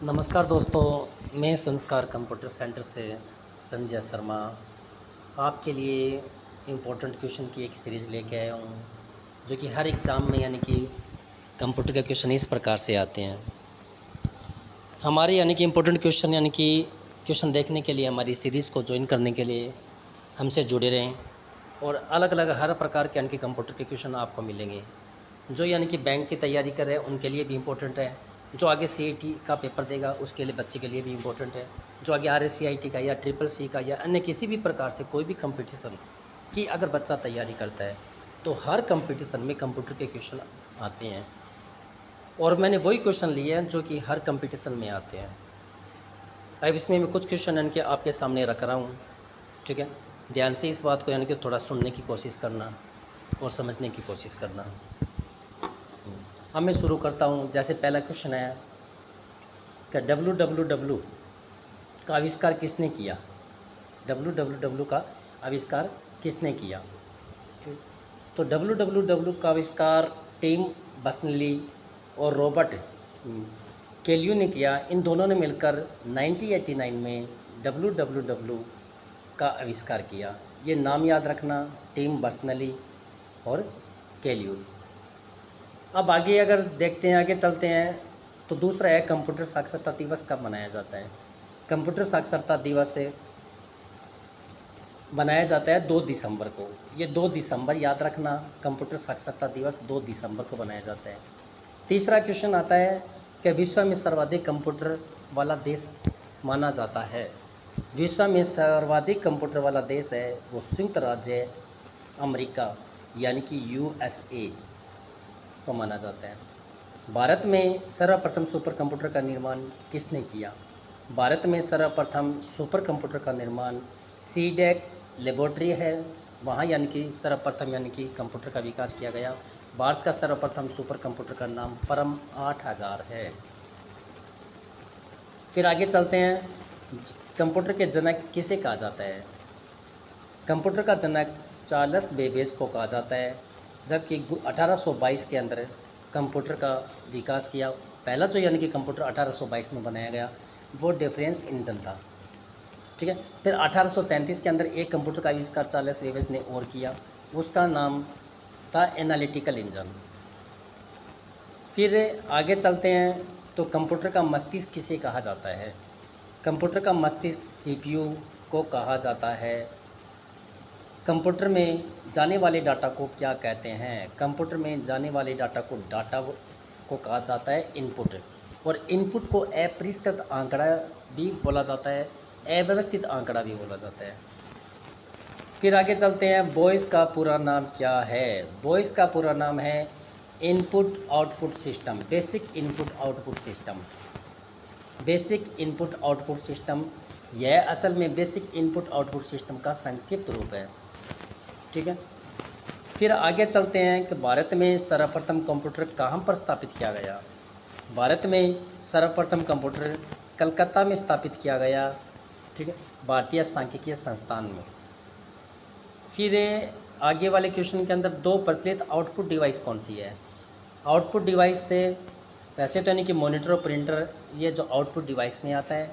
नमस्कार दोस्तों, मैं संस्कार कंप्यूटर सेंटर से संजय शर्मा आपके लिए इम्पोर्टेंट क्वेश्चन की एक सीरीज़ लेके आया हूँ, जो कि हर एग्ज़ाम में यानी कि कंप्यूटर के क्वेश्चन इस प्रकार से आते हैं। हमारे यानी कि इम्पोर्टेंट क्वेश्चन यानी कि क्वेश्चन देखने के लिए हमारी सीरीज़ को ज्वाइन करने के लिए हमसे जुड़े रहें और अलग अलग हर प्रकार के यानी कि कंप्यूटर के क्वेश्चन आपको मिलेंगे, जो यानी कि बैंक की तैयारी कर रहे हैं उनके लिए भी इम्पोर्टेंट है, जो आगे सीईटी का पेपर देगा उसके लिए बच्चे के लिए भी इम्पोर्टेंट है, जो आगे आरएससीआईटी का या ट्रिपल सी का या अन्य किसी भी प्रकार से कोई भी कंपटीशन की अगर बच्चा तैयारी करता है तो हर कंपटीशन में कंप्यूटर के क्वेश्चन आते हैं। और मैंने वही क्वेश्चन लिए हैं जो कि हर कंपटीशन में आते हैं। अब इसमें मैं कुछ क्वेश्चन यानी कि आपके सामने रख रहा हूँ, ठीक है। ध्यान से इस बात को यानी कि थोड़ा सुनने की कोशिश करना और समझने की कोशिश करना। अब मैं शुरू करता हूँ। जैसे पहला क्वेश्चन है कि www का आविष्कार किसने किया। www का आविष्कार किसने किया। ठीक। तो www का आविष्कार टिम बर्नर्स-ली और रॉबर्ट कैल्यू ने किया। इन दोनों ने मिलकर 1989 में www का आविष्कार किया। ये नाम याद रखना, टिम बर्नर्स-ली और कैल्यू। अब आगे अगर देखते हैं, आगे चलते हैं, तो दूसरा है कंप्यूटर साक्षरता दिवस कब मनाया जाता है। कंप्यूटर साक्षरता दिवस से मनाया जाता है 2 दिसंबर को। ये 2 दिसंबर याद रखना, कंप्यूटर साक्षरता दिवस 2 दिसंबर को मनाया जाता है। तीसरा क्वेश्चन आता है कि विश्व में सर्वाधिक कंप्यूटर वाला देश माना जाता है। विश्व में सर्वाधिक कंप्यूटर वाला देश है वो संयुक्त राज्य अमेरिका यानी कि यूएसए को माना जाता है। भारत में सर्वप्रथम सुपर कंप्यूटर का निर्माण किसने किया। भारत में सर्वप्रथम सुपर कंप्यूटर का निर्माण सीडेक लेबोरेटरी है, वहाँ यानी कि सर्वप्रथम यानी कि कंप्यूटर का विकास किया गया। भारत का सर्वप्रथम सुपर कंप्यूटर का नाम परम 8000 है। फिर आगे चलते हैं, कंप्यूटर के जनक किसे कहा जाता है। कंप्यूटर का जनक चार्ल्स बेबेज को कहा जाता है, जबकि 1822 के अंदर कंप्यूटर का विकास किया। पहला जो यानी कि कंप्यूटर 1822 में बनाया गया वो डिफरेंस इंजन था, ठीक है। फिर 1833 के अंदर एक कंप्यूटर का आविष्कार चार्ल्स बेबेज ने और किया, उसका नाम था एनालिटिकल इंजन। फिर आगे चलते हैं, तो कंप्यूटर का मस्तिष्क किसे कहा जाता है। कंप्यूटर का मस्तिष्क सीपीयू को कहा जाता है। कंप्यूटर में जाने वाले डाटा को क्या कहते हैं। कंप्यूटर में जाने वाले डाटा को कहा जाता है इनपुट, और इनपुट को अपरिष्कृत आंकड़ा भी बोला जाता है, अव्यवस्थित आंकड़ा भी बोला जाता है। फिर आगे चलते हैं, वॉइस का पूरा नाम क्या है। वॉइस का पूरा नाम है input output system, basic input output system. Basic input output system, यह असल में बेसिक इनपुट आउटपुट सिस्टम का संक्षिप्त रूप है, ठीक है। फिर आगे चलते हैं कि भारत में सर्वप्रथम कंप्यूटर कहाँ पर स्थापित किया गया। भारत में सर्वप्रथम कंप्यूटर कलकत्ता में स्थापित किया गया, ठीक है, भारतीय सांख्यिकीय संस्थान में। फिर आगे वाले क्वेश्चन के अंदर दो प्रचलित आउटपुट डिवाइस कौन सी है। आउटपुट डिवाइस से वैसे तो यानी कि मॉनिटर और प्रिंटर, ये जो आउटपुट डिवाइस में आता है,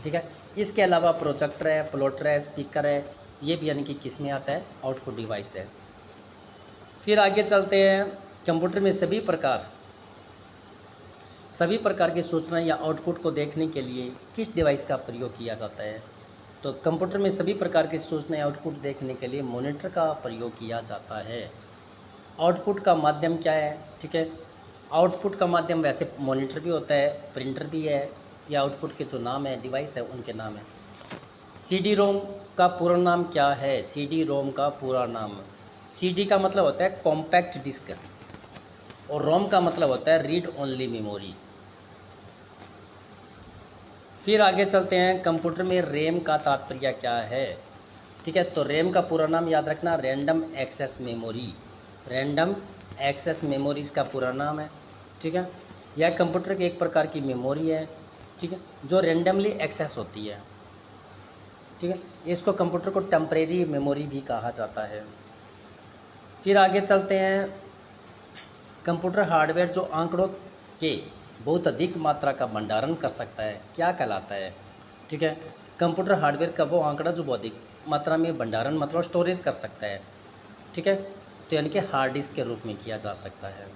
ठीक है। इसके अलावा प्रोजेक्टर है, प्लॉटर है, स्पीकर है, ये भी यानी कि किस में आता है, आउटपुट डिवाइस है। फिर आगे चलते हैं, कंप्यूटर में सभी प्रकार की सूचना या आउटपुट को देखने के लिए किस डिवाइस का प्रयोग किया जाता है। तो कंप्यूटर में सभी प्रकार की सूचना या आउटपुट देखने के लिए मॉनिटर का प्रयोग किया जाता है। आउटपुट का माध्यम क्या है, ठीक है। आउटपुट का माध्यम वैसे मॉनिटर भी होता है, प्रिंटर भी है, या आउटपुट के जो नाम है, डिवाइस है, उनके नाम है। सीडी रोम का पूरा नाम क्या है। सीडी रोम का पूरा नाम, सीडी का मतलब होता है कॉम्पैक्ट डिस्क और रोम का मतलब होता है रीड ओनली मेमोरी। फिर आगे चलते हैं, कंप्यूटर में रैम का तात्पर्य क्या है, ठीक है। तो रैम का पूरा नाम याद रखना, random access memory. Random access memory इसका पूरा नाम है, ठीक है। यह कंप्यूटर की एक प्रकार की मेमोरी है, ठीक है, जो रैंडमली एक्सेस होती है, ठीक है। इसको कंप्यूटर को टेम्परेरी मेमोरी भी कहा जाता है। फिर आगे चलते हैं, कंप्यूटर हार्डवेयर जो आंकड़ों के बहुत अधिक मात्रा का भंडारण कर सकता है क्या कहलाता है? ठीक है, कंप्यूटर हार्डवेयर का वो आंकड़ा जो बहुत अधिक मात्रा में भंडारण मतलब स्टोरेज कर सकता है। ठीक है, तो यानी कि हार्ड डिस्क के रूप में किया जा सकता है।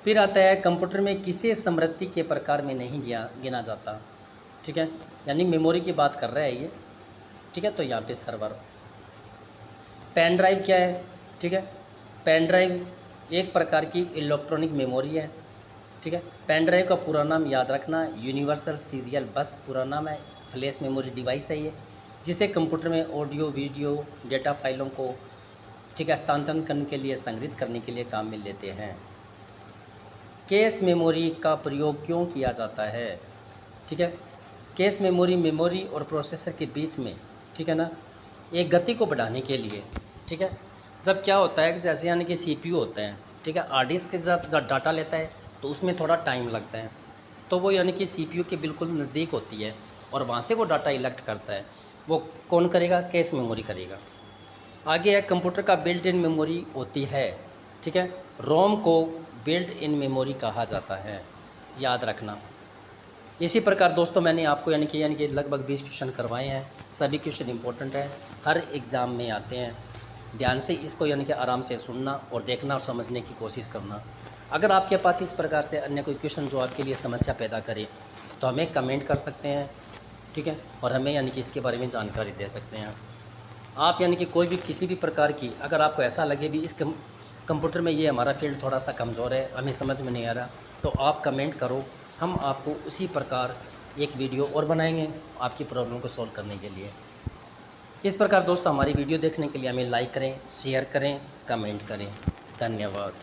फिर आता है कंप्यूटर में किसे स्मृति के प्रकार में नहीं गिना जाता? ठीक है, यानी मेमोरी की बात कर रहा है ये। ठीक है, तो यहाँ पे सर्वर। पेन ड्राइव क्या है? ठीक है, पेन ड्राइव एक प्रकार की इलेक्ट्रॉनिक मेमोरी है। ठीक है, पेन ड्राइव का पूरा नाम याद रखना, यूनिवर्सल सीरियल बस पूरा नाम है। फ्लैश मेमोरी डिवाइस है ये, जिसे कंप्यूटर में ऑडियो वीडियो डेटा फाइलों को ठीक है हस्तांतरण करने के लिए संग्रहित करने के लिए काम में लेते हैं। कैश मेमोरी का प्रयोग क्यों किया जाता है? ठीक है, कैश मेमोरी मेमोरी और प्रोसेसर के बीच में ठीक है ना एक गति को बढ़ाने के लिए। ठीक है, जब क्या होता है कि जैसे यानी कि सीपीयू होते हैं, ठीक है, हार्ड डिस्क के साथ डाटा लेता है तो उसमें थोड़ा टाइम लगता है, तो वो यानी कि सीपीयू के बिल्कुल नज़दीक होती है और वहाँ से वो डाटा इलेक्ट करता है। वो कौन करेगा? कैश मेमोरी करेगा। आगे है कंप्यूटर का बिल्ट इन मेमोरी होती है। ठीक है, रोम को बिल्ट इन मेमोरी कहा जाता है, याद रखना। इसी प्रकार दोस्तों मैंने आपको यानी कि लगभग 20 क्वेश्चन करवाए हैं। सभी क्वेश्चन इंपॉर्टेंट हैं, हर एग्ज़ाम में आते हैं। ध्यान से इसको यानी कि आराम से सुनना और देखना और समझने की कोशिश करना। अगर आपके पास इस प्रकार से अन्य कोई क्वेश्चन जो आपके लिए समस्या पैदा करे तो हमें कमेंट कर सकते हैं। ठीक है, और हमें यानी कि इसके बारे में जानकारी दे सकते हैं। आप यानी कि कोई भी किसी भी प्रकार की अगर आपको ऐसा लगे भी इस कंप्यूटर में ये हमारा फील्ड थोड़ा सा कमज़ोर है, हमें समझ में नहीं आ रहा, तो आप कमेंट करो, हम आपको उसी प्रकार एक वीडियो और बनाएंगे आपकी प्रॉब्लम को सॉल्व करने के लिए। इस प्रकार दोस्तों हमारी वीडियो देखने के लिए हमें लाइक करें, शेयर करें, कमेंट करें। धन्यवाद।